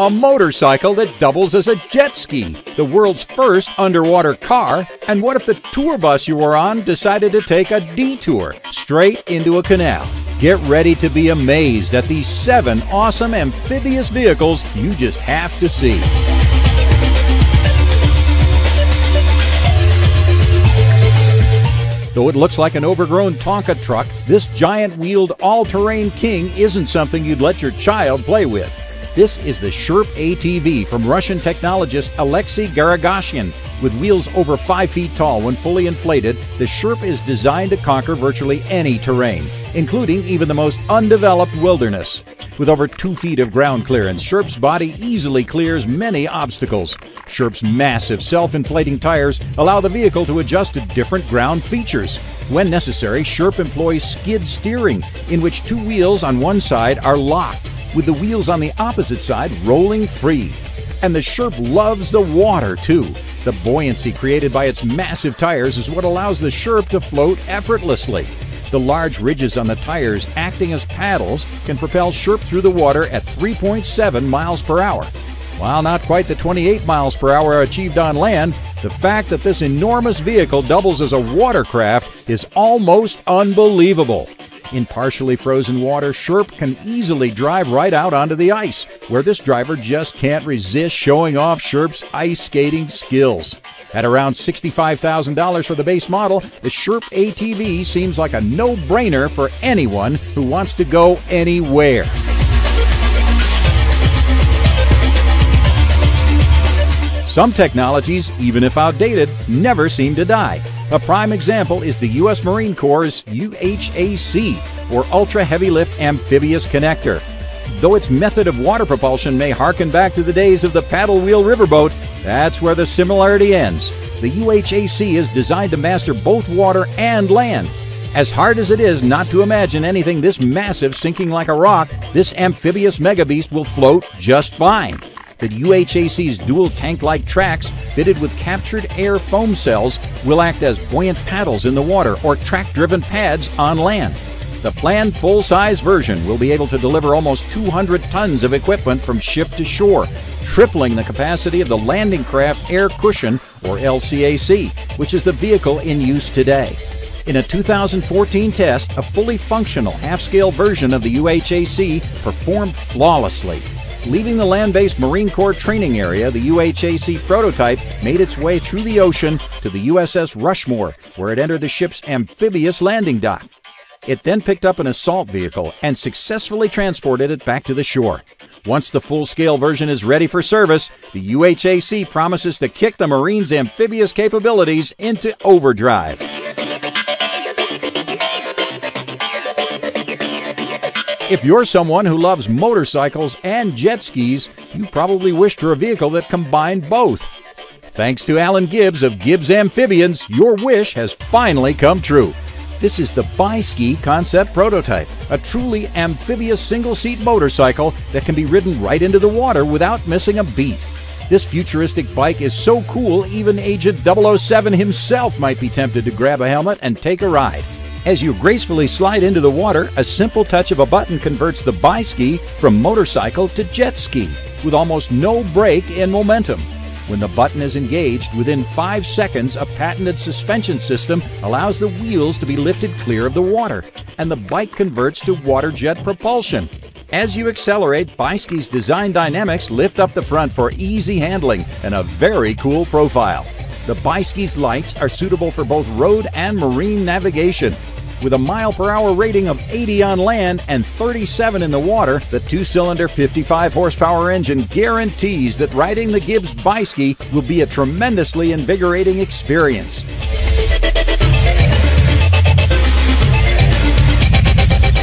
A motorcycle that doubles as a jet ski, the world's first underwater car, and what if the tour bus you were on decided to take a detour straight into a canal? Get ready to be amazed at these 7 awesome amphibious vehicles you just have to see. Though it looks like an overgrown Tonka truck, this giant-wheeled all-terrain king isn't something you'd let your child play with. This is the Sherp ATV from Russian technologist Alexei Garagoshian. With wheels over 5 feet tall when fully inflated, the Sherp is designed to conquer virtually any terrain, including even the most undeveloped wilderness. With over 2 feet of ground clearance, Sherp's body easily clears many obstacles. Sherp's massive self-inflating tires allow the vehicle to adjust to different ground features. When necessary, Sherp employs skid steering, in which 2 wheels on one side are locked, with the wheels on the opposite side rolling free. And the Sherp loves the water, too. The buoyancy created by its massive tires is what allows the Sherp to float effortlessly. The large ridges on the tires acting as paddles can propel Sherp through the water at 3.7 miles per hour. While not quite the 28 miles per hour achieved on land, the fact that this enormous vehicle doubles as a watercraft is almost unbelievable. In partially frozen water, Sherp can easily drive right out onto the ice, where this driver just can't resist showing off Sherp's ice skating skills. At around $65,000 for the base model, the Sherp ATV seems like a no-brainer for anyone who wants to go anywhere. Some technologies, even if outdated, never seem to die. A prime example is the U.S. Marine Corps' UHAC, or Ultra Heavy Lift Amphibious Connector. Though its method of water propulsion may harken back to the days of the paddle wheel riverboat, that's where the similarity ends. The UHAC is designed to master both water and land. As hard as it is not to imagine anything this massive sinking like a rock, this amphibious megabeast will float just fine. The UHAC's dual tank-like tracks, fitted with captured air foam cells, will act as buoyant paddles in the water or track-driven pads on land. The planned full-size version will be able to deliver almost 200 tons of equipment from ship to shore, tripling the capacity of the Landing Craft Air Cushion, or LCAC, which is the vehicle in use today. In a 2014 test, a fully functional half-scale version of the UHAC performed flawlessly. Leaving the land-based Marine Corps training area, the UHAC prototype made its way through the ocean to the USS Rushmore, where it entered the ship's amphibious landing dock. It then picked up an assault vehicle and successfully transported it back to the shore. Once the full-scale version is ready for service, the UHAC promises to kick the Marines' amphibious capabilities into overdrive. If you're someone who loves motorcycles and jet skis, you probably wish for a vehicle that combined both. Thanks to Alan Gibbs of Gibbs Amphibians, your wish has finally come true. This is the Bi-Ski concept prototype, a truly amphibious single-seat motorcycle that can be ridden right into the water without missing a beat. This futuristic bike is so cool, even Agent 007 himself might be tempted to grab a helmet and take a ride. As you gracefully slide into the water, a simple touch of a button converts the Bi-Ski from motorcycle to jet ski, with almost no break in momentum. When the button is engaged, within 5 seconds, a patented suspension system allows the wheels to be lifted clear of the water, and the bike converts to water jet propulsion. As you accelerate, Bi-Ski's design dynamics lift up the front for easy handling and a very cool profile. The Bi-Ski's lights are suitable for both road and marine navigation. With a mile-per-hour rating of 80 on land and 37 in the water, the 2-cylinder 55-horsepower engine guarantees that riding the Gibbs Bi-Ski will be a tremendously invigorating experience.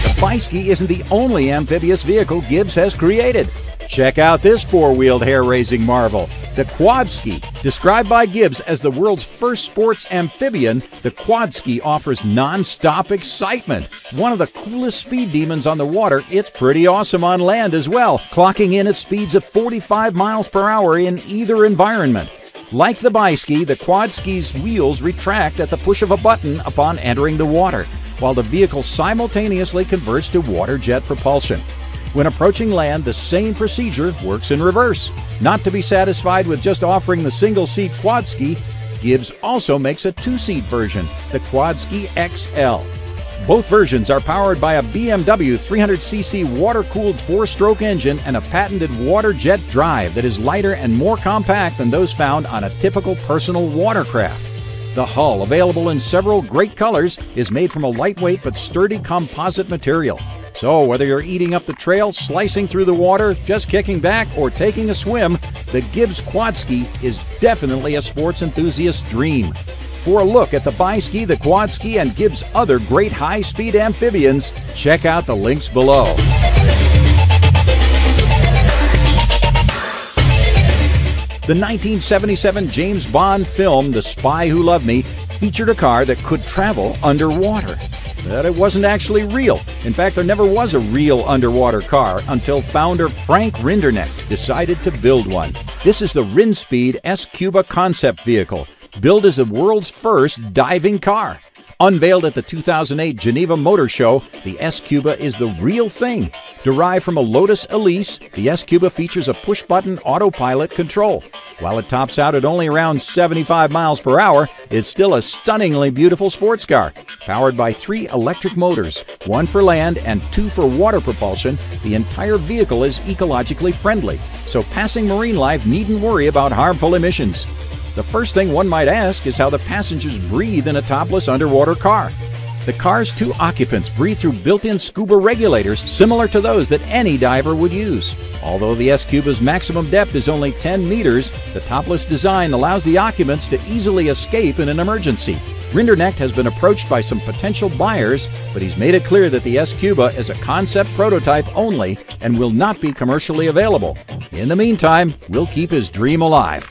The Bi-Ski isn't the only amphibious vehicle Gibbs has created. Check out this 4-wheeled hair-raising marvel, the Quadski. Described by Gibbs as the world's first sports amphibian, the Quadski offers non-stop excitement. One of the coolest speed demons on the water, it's pretty awesome on land as well, clocking in at speeds of 45 miles per hour in either environment. Like the Bi-Ski, the Quadski's wheels retract at the push of a button upon entering the water, while the vehicle simultaneously converts to water jet propulsion. When approaching land, the same procedure works in reverse. Not to be satisfied with just offering the single-seat quad ski, Gibbs also makes a two-seat version, the Quadski XL. Both versions are powered by a BMW 300cc water-cooled four-stroke engine and a patented water jet drive that is lighter and more compact than those found on a typical personal watercraft. The hull, available in several great colors, is made from a lightweight but sturdy composite material. So whether you're eating up the trail, slicing through the water, just kicking back, or taking a swim, the Gibbs Quadski is definitely a sports enthusiast's dream. For a look at the Biski, the Quadski, and Gibbs' other great high-speed amphibians, check out the links below. The 1977 James Bond film, The Spy Who Loved Me, featured a car that could travel underwater. But it wasn't actually real. In fact, there never was a real underwater car until founder Frank Rinderknecht decided to build one. This is the Rinspeed S-Cuba concept vehicle, billed as the world's first diving car. Unveiled at the 2008 Geneva Motor Show, the S-Cuba is the real thing. Derived from a Lotus Elise, the S-Cuba features a push-button autopilot control. While it tops out at only around 75 miles per hour, it's still a stunningly beautiful sports car. Powered by 3 electric motors, 1 for land and 2 for water propulsion, the entire vehicle is ecologically friendly, so passing marine life needn't worry about harmful emissions. The first thing one might ask is how the passengers breathe in a topless underwater car. The car's 2 occupants breathe through built-in scuba regulators similar to those that any diver would use. Although the S-Cuba's maximum depth is only 10 meters, the topless design allows the occupants to easily escape in an emergency. Rinderknecht has been approached by some potential buyers, but he's made it clear that the S-Cuba is a concept prototype only and will not be commercially available. In the meantime, we'll keep his dream alive.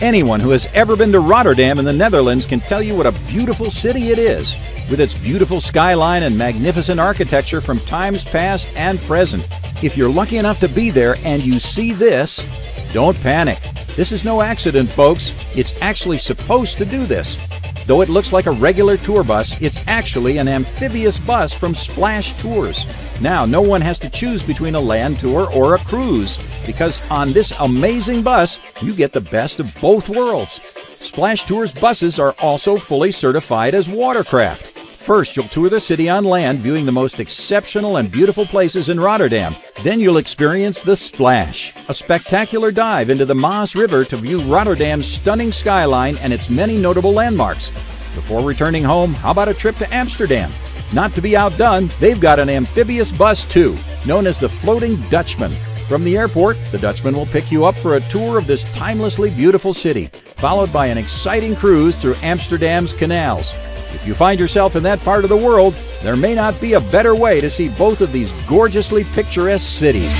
Anyone who has ever been to Rotterdam in the Netherlands can tell you what a beautiful city it is, with its beautiful skyline and magnificent architecture from times past and present. If you're lucky enough to be there and you see this, don't panic. This is no accident, folks. It's actually supposed to do this. Though it looks like a regular tour bus, it's actually an amphibious bus from Splash Tours. Now, no one has to choose between a land tour or a cruise, because on this amazing bus, you get the best of both worlds. Splash Tours buses are also fully certified as watercraft. First, you'll tour the city on land, viewing the most exceptional and beautiful places in Rotterdam. Then you'll experience the Splash, a spectacular dive into the Maas River to view Rotterdam's stunning skyline and its many notable landmarks. Before returning home, how about a trip to Amsterdam? Not to be outdone, they've got an amphibious bus too, known as the Floating Dutchman. From the airport, the Dutchman will pick you up for a tour of this timelessly beautiful city, followed by an exciting cruise through Amsterdam's canals. If you find yourself in that part of the world, there may not be a better way to see both of these gorgeously picturesque cities.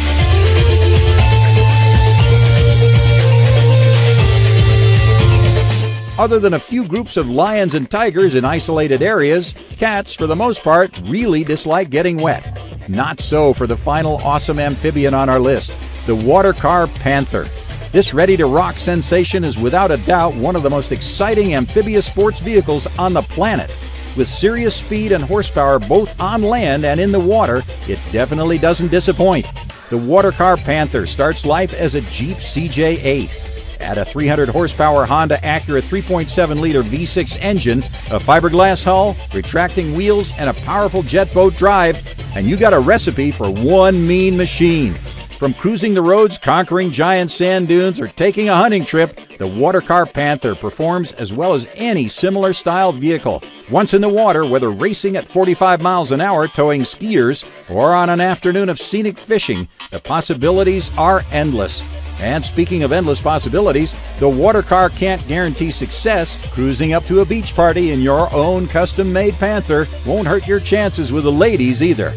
Other than a few groups of lions and tigers in isolated areas, cats, for the most part, really dislike getting wet. Not so for the final awesome amphibian on our list, the Watercar Panther. This ready-to-rock sensation is without a doubt one of the most exciting amphibious sports vehicles on the planet. With serious speed and horsepower both on land and in the water, it definitely doesn't disappoint. The Watercar Panther starts life as a Jeep CJ8. Add a 300-horsepower Honda Acura 3.7-liter V6 engine, a fiberglass hull, retracting wheels, and a powerful jet boat drive, and you got a recipe for one mean machine. From cruising the roads, conquering giant sand dunes, or taking a hunting trip, the Watercar Panther performs as well as any similar styled vehicle. Once in the water, whether racing at 45 miles an hour towing skiers or on an afternoon of scenic fishing, the possibilities are endless. And speaking of endless possibilities, the Watercar can't guarantee success. Cruising up to a beach party in your own custom-made Panther won't hurt your chances with the ladies either.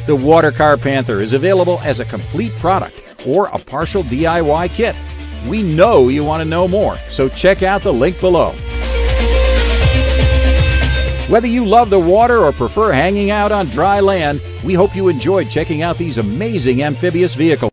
The Watercar Panther is available as a complete product or a partial DIY kit. We know you want to know more, so check out the link below. Whether you love the water or prefer hanging out on dry land, we hope you enjoyed checking out these amazing amphibious vehicles.